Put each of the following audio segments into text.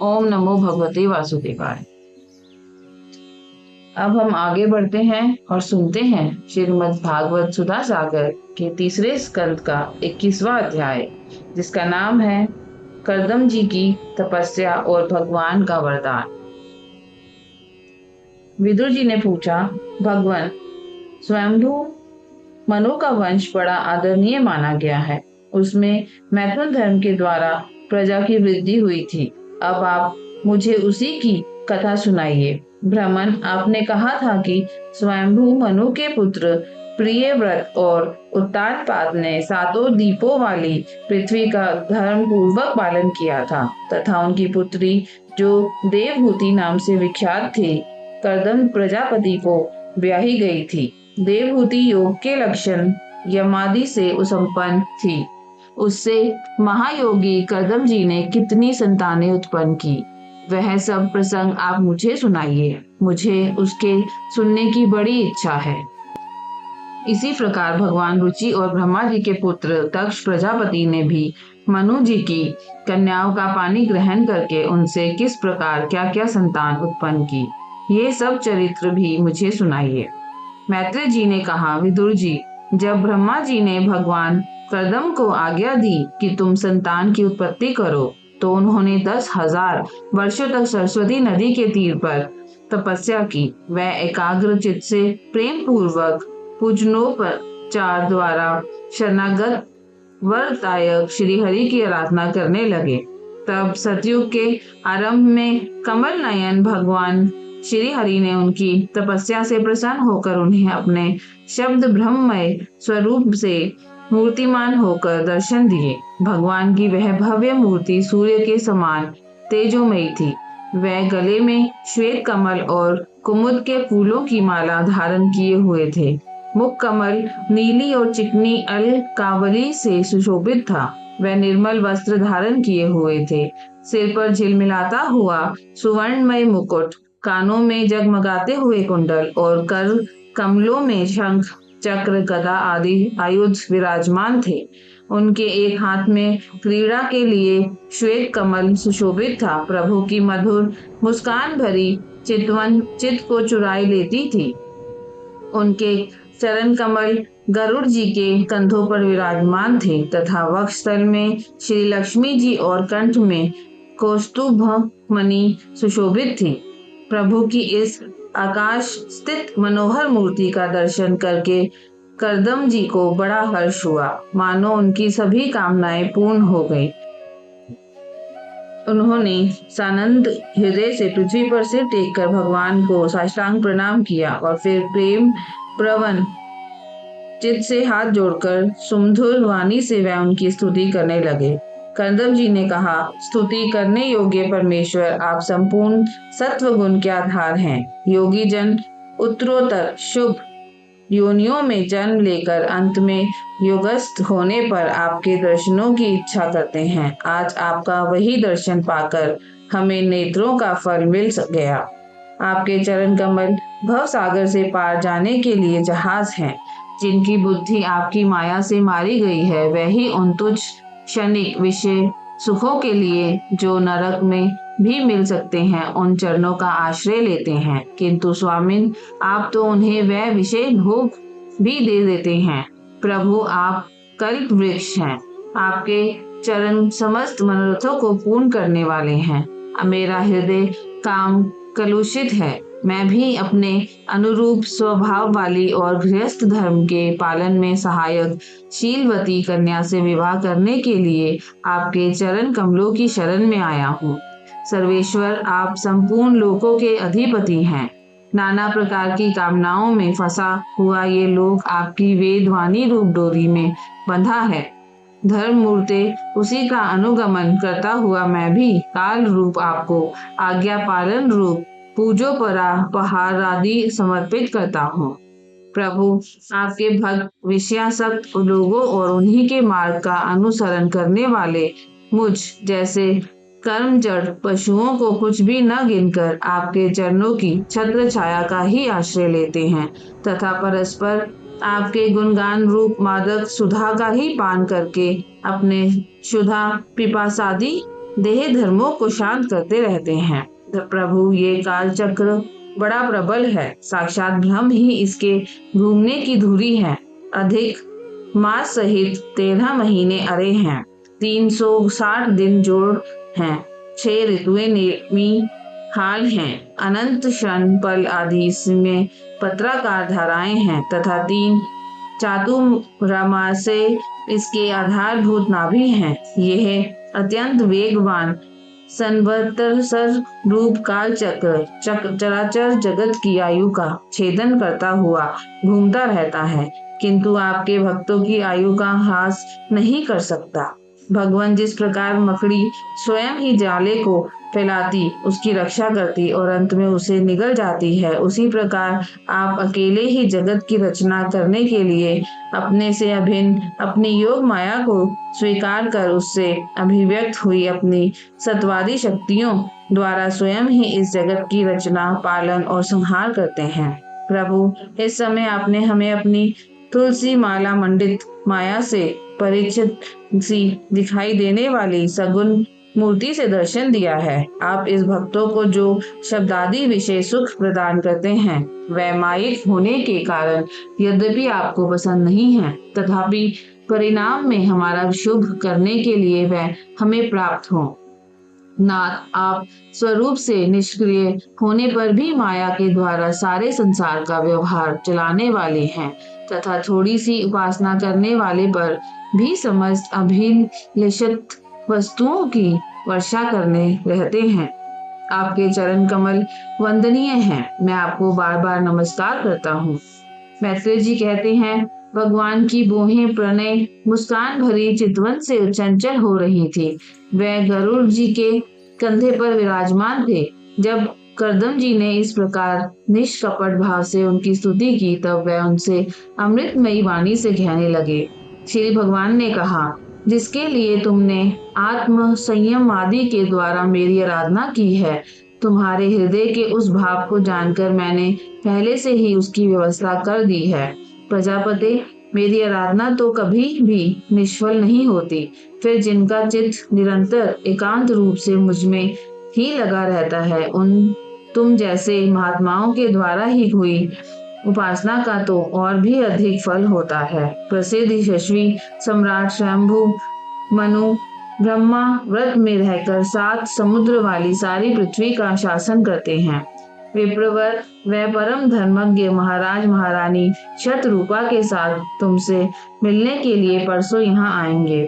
ओम नमो भगवते वासुदेवाय। अब हम आगे बढ़ते हैं और सुनते हैं श्रीमद् भागवत सुधा सागर के तीसरे स्कंद का 21वां अध्याय, जिसका नाम है करदम जी की तपस्या और भगवान का वरदान। विदुर जी ने पूछा, भगवान, स्वयंभू मनु का वंश बड़ा आदरणीय माना गया है। उसमें मैथुन धर्म के द्वारा प्रजा की वृद्धि हुई थी। अब आप मुझे उसी की कथा सुनाइए। ब्राह्मण, आपने कहा था कि स्वयंभू मनु के पुत्र प्रियव्रत और उत्तानपाद ने सातों दीपों वाली पृथ्वी का धर्म पूर्वक पालन किया था तथा उनकी पुत्री, जो देवहूति नाम से विख्यात थी, करदम प्रजापति को ब्याही गई थी। देवहूति योग के लक्षण यमादि से संपन्न थी। उससे महायोगी करदम जी ने कितनी संतानें उत्पन्न की, वह सब प्रसंग आप मुझे सुनाइए। मुझे उसके सुनने की बड़ी इच्छा है। इसी प्रकार भगवान रुचि और ब्रह्मा जी के पुत्र दक्ष प्रजापति ने भी मनु जी की कन्याओं का पानी ग्रहण करके उनसे किस प्रकार क्या क्या संतान उत्पन्न की, ये सब चरित्र भी मुझे सुनाइए। मैत्रेय जी ने कहा, विदुर जी, जब ब्रह्मा जी ने भगवान करदम को आज्ञा दी कि तुम संतान की उत्पत्ति करो, तो उन्होंने 10,000 वर्षों तक सरस्वती नदी के तीर पर तपस्या की। वह एकाग्र चित्त से प्रेम पूर्वक पूजनोपचार द्वारा शरणागत वरदायक श्री हरि की आराधना करने लगे। तब सतयुग के आरंभ में कमल नयन भगवान श्री हरि ने उनकी तपस्या से प्रसन्न होकर उन्हें अपने शब्द ब्रह्ममय स्वरूप से मूर्तिमान होकर दर्शन दिए। भगवान की वह भव्य मूर्ति सूर्य के समान तेजोमयी थी। वह गले में श्वेत कमल और कुमुद के फूलों की माला धारण किए हुए थे। मुख कमल नीली और चिकनी अलकावली से सुशोभित था। वह निर्मल वस्त्र धारण किए हुए थे। सिर पर झिलमिलाता हुआ सुवर्णमय मुकुट, कानों में जगमगाते हुए कुंडल और कर कमलों में शंख चक्र गदा आदि आयुध विराजमान थे। उनके एक हाथ में क्रीड़ा के लिए श्वेत कमल सुशोभित था। प्रभु की मधुर मुस्कान भरी चितवन चित्त को चुराई लेती थी। उनके चरण कमल गरुड़ जी के कंधों पर विराजमान थे तथा वक्षस्थल में श्री लक्ष्मी जी और कंठ में कौस्तुभ मणि सुशोभित थी। प्रभु की इस आकाश स्थित मनोहर मूर्ति का दर्शन करके करदम जी को बड़ा हर्ष हुआ, मानो उनकी सभी कामनाएं पूर्ण हो गई। उन्होंने सानंद हृदय से पृथ्वी पर सिर टेककर भगवान को साष्टांग प्रणाम किया और फिर प्रेम प्रवण चित्त से हाथ जोड़कर सुमधुर वाणी से वह उनकी स्तुति करने लगे। करदम जी ने कहा, स्तुति करने योग्य परमेश्वर, आप संपूर्ण सत्व गुण के आधार हैं। योगी जन उत्तरोत्तर शुभ योनियों में जन्म लेकर अंत में योगस्थ होने पर आपके दर्शनों की इच्छा करते हैं। आज आपका वही दर्शन पाकर हमें नेत्रों का फल मिल गया। आपके चरण कमल भव सागर से पार जाने के लिए जहाज हैं। जिनकी बुद्धि आपकी माया से मारी गई है, वही उन तुच्छ क्षणिक विषय सुखों के लिए जो नरक में भी मिल सकते हैं, उन चरणों का आश्रय लेते हैं। किंतु स्वामिन, आप तो उन्हें वह विषय भोग भी दे देते हैं। प्रभु, आप कल्प वृक्ष हैं। आपके चरण समस्त मनोरथों को पूर्ण करने वाले हैं। मेरा हृदय काम कलुषित है। मैं भी अपने अनुरूप स्वभाव वाली और गृहस्थ धर्म के पालन में सहायक शीलवती कन्या से विवाह करने के लिए आपके चरण कमलों की शरण में आया हूँ। सर्वेश्वर, आप संपूर्ण लोकों के अधिपति हैं। नाना प्रकार की कामनाओं में फंसा हुआ ये लोक आपकी वेदवाणी रूप डोरी में बंधा है। धर्म मूर्ते उसी का अनुगमन करता हुआ मैं भी काल रूप आपको आज्ञा पालन रूप पूजो पहार आदि समर्पित करता हूँ। प्रभु, आपके भक्त विषयासक्त लोगों और उन्हीं के मार्ग का अनुसरण करने वाले मुझ जैसे कर्म जड़ पशुओं को कुछ भी न गिनकर आपके चरणों की छत्र छाया का ही आश्रय लेते हैं तथा परस्पर आपके गुणगान रूप मादक सुधा का ही पान करके अपने क्षुधा पिपासादि देह धर्मों को शांत करते रहते हैं। प्रभु, ये काल चक्र बड़ा प्रबल है, साक्षात ब्रह्म ही इसके घूमने की धुरी है। अधिक मास सहित 13 महीने अरे हैं, 360 दिन जोड़ हैं, 6 ऋतुएं नेमी हाल हैं, अनंत क्षण पल आदि इसमें पत्राकार धाराएं हैं तथा 3 चातुर्मासे इसके आधारभूत नाभि हैं। यह अत्यंत वेगवान संवत्सर रूप काल चक्र चराचर जगत की आयु का छेदन करता हुआ घूमता रहता है, किंतु आपके भक्तों की आयु का ह्रास नहीं कर सकता। भगवान जिस प्रकार मकड़ी स्वयं ही जाले को फैलाती, उसकी रक्षा करती और अंत में उसे निगल जाती है, उसी प्रकार आप अकेले ही जगत की रचना करने के लिए अपने से अभिन्न अपनी योग माया को स्वीकार कर उससे अभिव्यक्त हुई अपनी सत्वादी शक्तियों द्वारा स्वयं ही इस जगत की रचना, पालन और संहार करते हैं। प्रभु, इस समय आपने हमें अपनी तुलसी माला मंडित माया से परिचित सी दिखाई देने वाली सगुण मूर्ति से दर्शन दिया है। आप इस भक्तों को जो शब्दादि विषय सुख प्रदान करते हैं, वह मायिक होने के कारण यद्यपि आपको पसंद नहीं है, तथापि परिणाम में हमारा शुभ करने के लिए वह हमें प्राप्त हो। नाथ, आप स्वरूप से निष्क्रिय होने पर भी माया के द्वारा सारे संसार का व्यवहार चलाने वाले हैं तथा थोड़ी सी उपासना करने वाले पर भी समस्त अभिलषित वस्तुओं की वर्षा करने रहते हैं। आपके चरण कमल वंदनीय हैं, मैं आपको बार बार नमस्कार करता हूँ। मैत्रेय जी कहते हैं, भगवान की बोहें प्रणय मुस्कान भरी चितवन से चंचल हो रही थी। वह गरुड़ जी के कंधे पर विराजमान थे। जब करदम जी ने इस प्रकार निष्कपट भाव से उनकी स्तुति की, तब वह उनसे अमृतमयी वाणी से कहने लगे। श्री भगवान ने कहा, जिसके लिए तुमने आत्म संयम आदि के द्वारा मेरी आराधना की है, तुम्हारे हृदय के उस भाव को जानकर मैंने पहले से ही उसकी व्यवस्था कर दी है। प्रजापति, मेरी आराधना तो कभी भी निष्फल नहीं होती। फिर जिनका चित्त निरंतर एकांत रूप से मुझ में ही लगा रहता है, उन तुम जैसे महात्माओं के द्वारा ही हुई उपासना का तो और भी अधिक फल होता है। प्रसिद्ध यशस्वी सम्राट स्वयंभू मनु ब्रह्मा व्रत में रहकर 7 समुद्र वाली सारी पृथ्वी का शासन करते हैं। विप्रवर व परम धर्मज्ञ महाराज महारानी शतरूपा के साथ तुमसे मिलने के लिए परसों यहाँ आएंगे।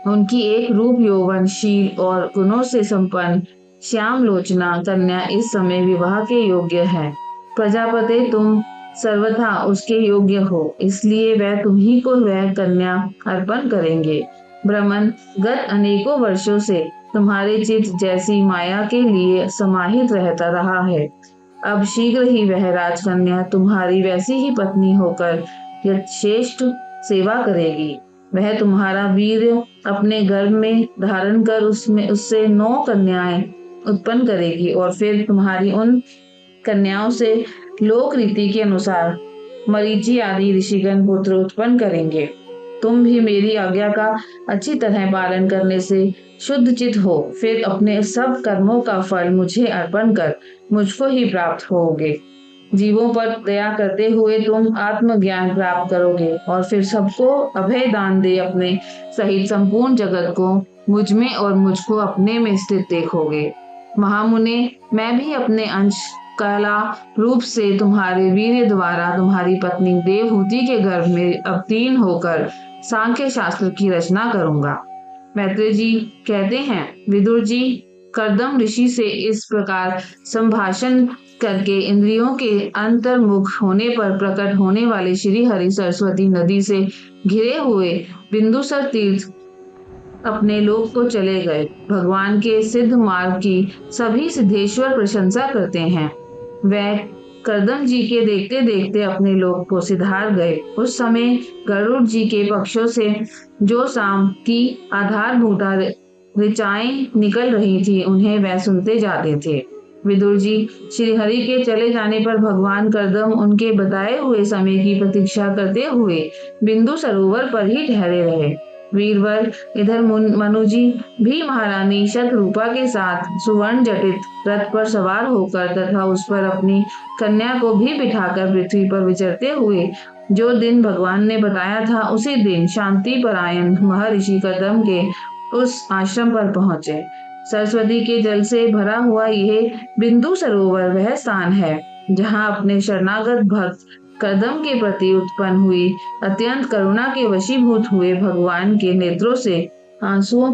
उनकी एक रूप यौवनशील और गुणों से संपन्न श्याम लोचना कन्या इस समय विवाह के योग्य है। प्रजापति, तुम सर्वथा उसके योग्य हो, इसलिए वह तुम्ही को वह कन्या अर्पण करेंगे। ब्रह्मन, गत अनेकों वर्षों से तुम्हारे चित्त जैसी माया के लिए समाहित रहता रहा है। अब शीघ्र ही वह राजकन्या तुम्हारी वैसी ही पत्नी होकर यथेष्ट सेवा करेगी। वह तुम्हारा वीर अपने गर्भ में धारण कर उससे 9 कन्याएं उत्पन्न करेगी और फिर तुम्हारी उन कन्याओं से लोक रीति के अनुसार मरीचि आदि ऋषिगण पुत्र उत्पन्न करेंगे। तुम भी मेरी आज्ञा का अच्छी तरह पालन करने से शुद्ध चित हो, फिर अपने सब कर्मों का फल मुझे अर्पण कर मुझको ही प्राप्त होगे। जीवों पर दया करते हुए तुम आत्मज्ञान प्राप्त करोगे और फिर सबको अभय दान दे अपने सहित संपूर्ण जगत को मुझ में और मुझको अपने में स्थित देखोगे। महामुने, मैं भी अपने अंश कला रूप से तुम्हारे वीर्य द्वारा तुम्हारी पत्नी देवहूति के गर्भ में अवतीर्ण होकर सांख्य शास्त्र की रचना करूंगा। मैत्रेय जी कहते हैं, विदुर जी, करदम ऋषि से इस प्रकार संभाषण करके इंद्रियों के अंतर्मुख होने पर प्रकट होने वाले श्री हरि सरस्वती नदी से घिरे हुए बिंदुसर तीर्थ अपने लोक को चले गए। भगवान के सिद्ध मार्ग की सभी सिद्धेश्वर प्रशंसा करते हैं। वह करदम जी के देखते देखते अपने लोक को सिधार गए। उस समय गरुड़ जी के पक्षों से जो शाम की आधारभूता ऋचाएं निकल रही थी, उन्हें वह सुनते जाते थे। विदुर जी, श्री हरि के चले जाने पर भगवान करदम उनके बताए हुए समय की प्रतीक्षा करते हुए बिंदु सरोवर पर ही ठहरे रहे। वीरवर इधर मनु जी भी महारानी शतरूपा के साथ सुवर्ण जटित रथ पर सवार होकर तथा उस पर अपनी कन्या को भी बिठाकर पृथ्वी पर विचरते हुए जो दिन भगवान ने बताया था उसी दिन शांति परायण महर्षि कदम के उस आश्रम पर पहुंचे। सरस्वती के जल से भरा हुआ यह बिंदु सरोवर वह स्थान है जहां अपने शरणागत भक्त कदम के प्रति उत्पन्न हुई अत्यंत करुणा के वशीभूत हुए भगवान के नेत्रों से आंसुओं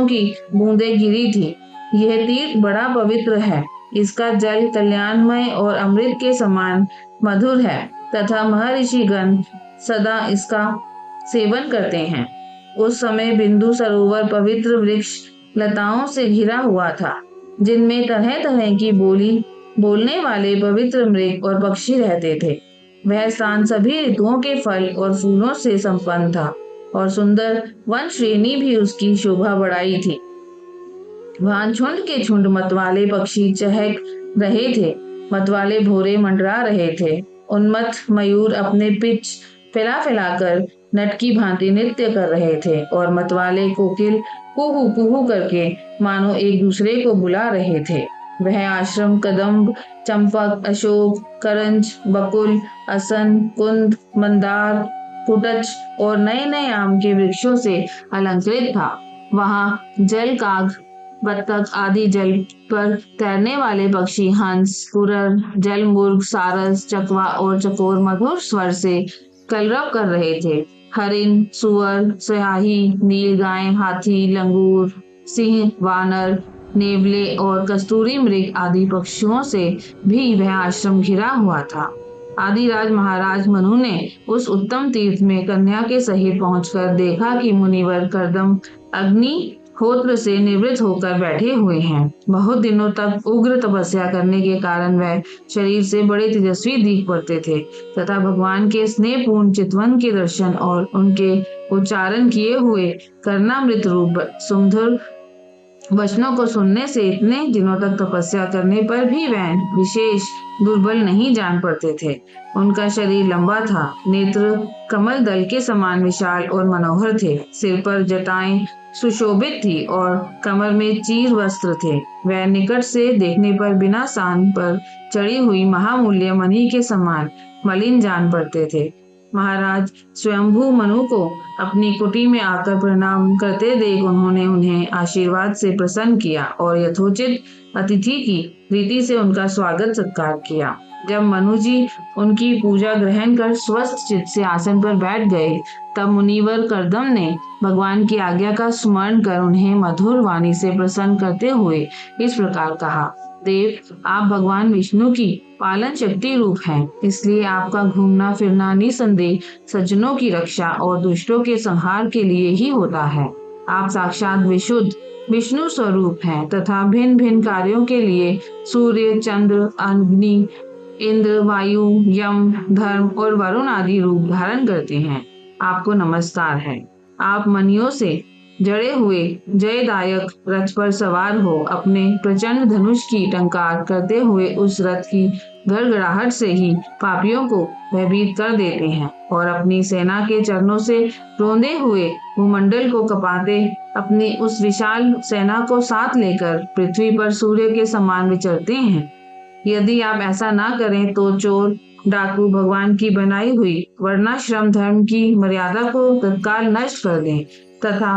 की बूंदें गिरी थी। यह तीर्थ बड़ा पवित्र है। इसका जल कल्याणमय और अमृत के समान मधुर है तथा महर्षि गण सदा इसका सेवन करते हैं। उस समय बिंदु सरोवर पवित्र वृक्ष लताओं से घिरा हुआ था जिनमें तरह तरह की बोलने वाले पवित्र मृग और पक्षी रहते थे। वह स्थान सभी ऋतुओं के फल और फूलों से संपन्न था और सुंदर वन श्रेणी भी उसकी शोभा बढ़ाई थी। वहां झुंड के झुंड मतवाले पक्षी चहक रहे थे। मतवाले भोरे मंडरा रहे थे। उन्मत्त मयूर अपने पिच फैला फैलाकर नट की भांति नृत्य कर रहे थे और मतवाले कोकिल कुहू कुहू करके मानो एक दूसरे को बुला रहे थे। वह आश्रम कदम्ब, चंपक, अशोक, करंज, बकुल, असन, कुंद, मंदार, कुटच और नए नए आम के वृक्षों से अलंकृत था। वहां जल काग, बत्तख आदि जल पर तैरने वाले पक्षी हंस, कुरर, जल मुर्ग, सारस, चकवा और चकोर मधुर स्वर से कलरव कर रहे थे। हरिण, सुअर, स्याही, नीलगाय, हाथी, लंगूर, सिंह, वानर, नेवले और कस्तूरी मृग आदि पक्षियों से भी वह आश्रम घिरा हुआ था। आदिराज महाराज मनु ने उस उत्तम तीर्थ में कन्या के सहित पहुंचकर देखा कि मुनिवर कर्दम अग्निहोत्र से निवृत्त होकर बैठे हुए हैं। बहुत दिनों तक उग्र तपस्या करने के कारण वह शरीर से बड़े तेजस्वी दिख पड़ते थे तथा भगवान के स्नेहपूर्ण चितवन के दर्शन और उनके उच्चारण किए हुए कर्णामृत रूप सुमधुर वचनों को सुनने से इतने दिनों तक तपस्या करने पर भी वह विशेष दुर्बल नहीं जान पड़ते थे। उनका शरीर लंबा था, नेत्र कमल दल के समान विशाल और मनोहर थे। सिर पर जटाएं सुशोभित थी और कमर में चीर वस्त्र थे। वह निकट से देखने पर बिना सान पर चढ़ी हुई महामूल्य मणि के समान मलिन जान पड़ते थे। महाराज स्वयंभू मनु को अपनी कुटी में आकर प्रणाम करते देख उन्होंने उन्हें आशीर्वाद से प्रसन्न किया और यथोचित अतिथि की रीति से उनका स्वागत सत्कार किया। जब मनु जी उनकी पूजा ग्रहण कर स्वस्थ चित्त से आसन पर बैठ गए तब मुनिवर कर्दम ने भगवान की आज्ञा का स्मरण कर उन्हें मधुर वाणी से प्रसन्न करते हुए इस प्रकार कहा, देव, आप भगवान विष्णु की पालन शक्ति रूप हैं, इसलिए आपका घूमना फिरना निसंदेह सज्जनों की रक्षा और दुष्टों के संहार के लिए ही होता है। आप साक्षात विशुद्ध विष्णु स्वरूप हैं तथा भिन्न भिन्न कार्यों के लिए सूर्य, चंद्र, अग्नि, इंद्र, वायु, यम, धर्म और वरुण आदि रूप धारण करते हैं। आपको नमस्कार है। आप मणियों से जड़े हुए जयदायक रथ पर सवार हो अपने प्रचंड धनुष की टंकार करते हुए उस रथ की गड़गड़ाहट से ही पापियों को भयभीत कर देते हैं और अपनी सेना के चरणों से रोंदे हुए भूमंडल को कपाते अपनी उस विशाल सेना को साथ लेकर पृथ्वी पर सूर्य के समान विचरते हैं। यदि आप ऐसा ना करें तो चोर, डाकू भगवान की बनाई हुई वर्णाश्रम धर्म की मर्यादा को तत्काल नष्ट कर दें तथा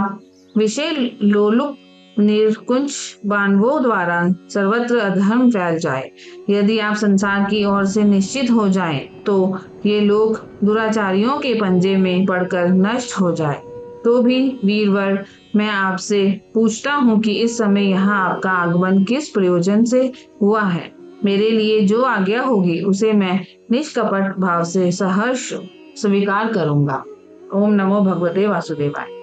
विषय लोलुप निरकुंज बांधवों द्वारा सर्वत्र अधर्म फैल जाए। यदि आप संसार की ओर से निश्चित हो जाएं, तो ये लोग दुराचारियों के पंजे में पड़कर नष्ट हो जाए। तो भी वीरवर, मैं आपसे पूछता हूँ कि इस समय यहाँ आपका आगमन किस प्रयोजन से हुआ है। मेरे लिए जो आज्ञा होगी उसे मैं निष्कपट भाव से सहर्ष स्वीकार करूंगा। ओम नमो भगवते वासुदेवाय।